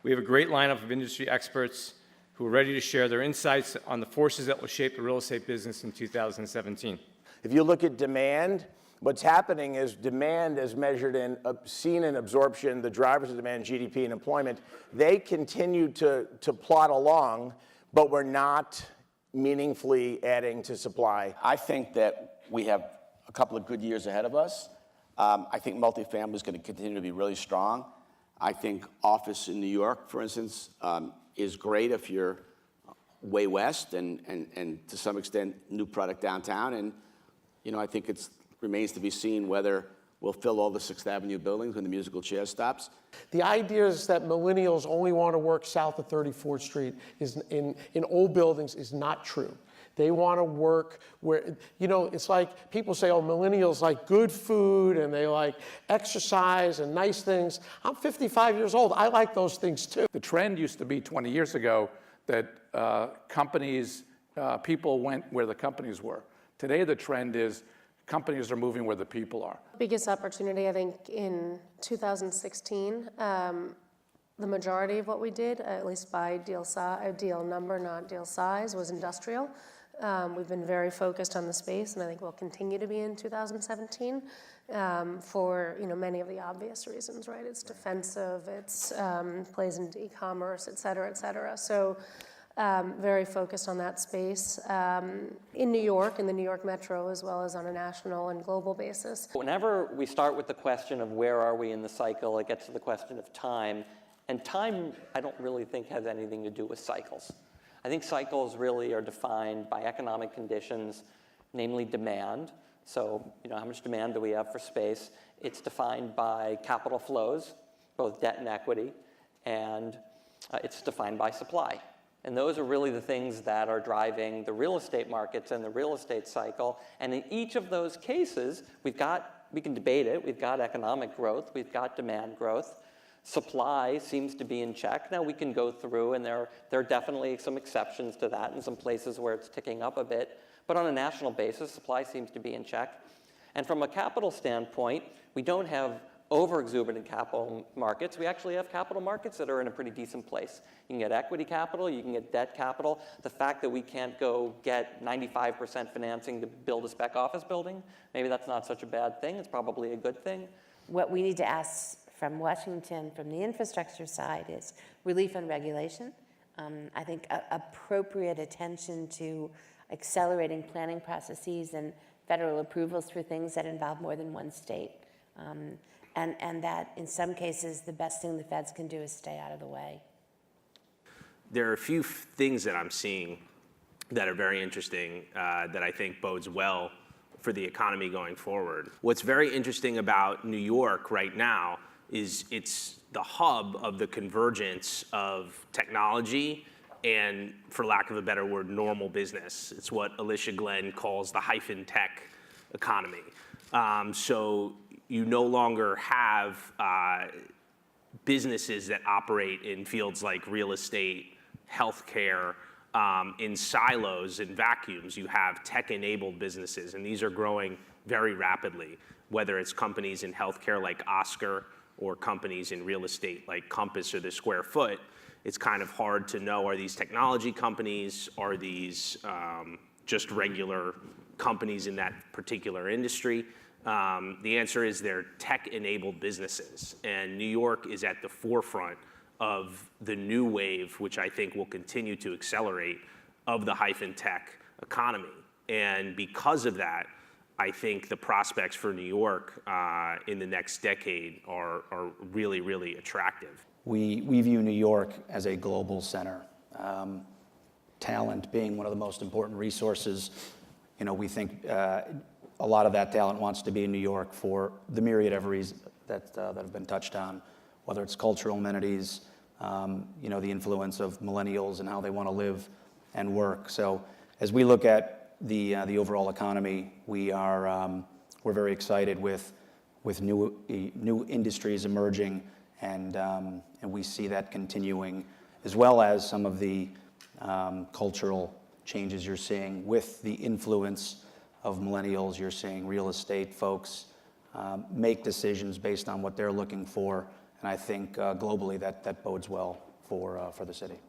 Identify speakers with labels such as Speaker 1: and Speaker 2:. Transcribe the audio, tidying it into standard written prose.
Speaker 1: We have a great lineup of industry experts who are ready to share their insights on the forces that will shape the real estate business in 2017.
Speaker 2: If you look at demand, what's happening is demand is measured in seen in absorption, the drivers of demand, GDP and employment. They continue to plot along, but we're not meaningfully adding to supply.
Speaker 3: I think that we have a couple of good years ahead of us. I think multifamily is going to continue to be really strong. I think office in New York, for instance, is great if you're way west and to some extent new product downtown. And I think it remains to be seen whether we'll fill all the 6th Avenue buildings when the musical chair stops.
Speaker 4: The idea is that millennials only want to work south of 34th Street is in old buildings is not true. They want to work where, it's like people say, oh, millennials like good food and they like exercise and nice things. I'm 55 years old. I like those things too.
Speaker 5: The trend used to be 20 years ago that people went where the companies were. Today, the trend is companies are moving where the people are.
Speaker 6: Biggest opportunity, I think, in 2016, the majority of what we did, at least by deal number, not deal size, was industrial. We've been very focused on the space, and I think we'll continue to be in 2017 for many of the obvious reasons, right? It's defensive, it's plays into e-commerce, et cetera, et cetera. So very focused on that space in New York, in the New York Metro, as well as on a national and global basis.
Speaker 7: Whenever we start with the question of where are we in the cycle, it gets to the question of time. And time, I don't really think has anything to do with cycles. I think cycles really are defined by economic conditions, namely demand. So, how much demand do we have for space? It's defined by capital flows, both debt and equity, and it's defined by supply. And those are really the things that are driving the real estate markets and the real estate cycle. And in each of those cases, we can debate it. We've got economic growth. We've got demand growth. Supply seems to be in check. Now we can go through, and there are definitely some exceptions to that in some places where it's ticking up a bit. But on a national basis, supply seems to be in check. And from a capital standpoint, we don't have over-exuberant capital markets. We actually have capital markets that are in a pretty decent place. You can get equity capital, you can get debt capital. The fact that we can't go get 95% financing to build a spec office building, maybe that's not such a bad thing. It's probably a good thing.
Speaker 8: What we need to ask from Washington, from the infrastructure side, is relief on regulation. I think appropriate attention to accelerating planning processes and federal approvals for things that involve more than one state. And that in some cases, the best thing the feds can do is stay out of the way.
Speaker 9: There are a few things that I'm seeing that are very interesting that I think bodes well for the economy going forward. What's very interesting about New York right now is it's the hub of the convergence of technology and, for lack of a better word, normal business. It's what Alicia Glenn calls the hyphen tech economy. So you no longer have businesses that operate in fields like real estate, healthcare, in silos and vacuums. You have tech-enabled businesses, and these are growing very rapidly, whether it's companies in healthcare like Oscar or companies in real estate like Compass or the Square Foot. It's kind of hard to know, are these technology companies? Are these just regular companies in that particular industry? The answer is they're tech-enabled businesses, and New York is at the forefront of the new wave, which I think will continue to accelerate, of the hyphen tech economy. And because of that, I think the prospects for New York in the next decade are really, really attractive.
Speaker 10: We view New York as a global center. Talent being one of the most important resources. We think a lot of that talent wants to be in New York for the myriad of reasons that have been touched on, whether it's cultural amenities, the influence of millennials and how they want to live and work. So as we look at the overall economy, we're very excited with new industries emerging, and we see that continuing, as well as some of the cultural changes you're seeing with the influence of millennials. You're seeing real estate folks make decisions based on what they're looking for, and I think globally that bodes well for the city.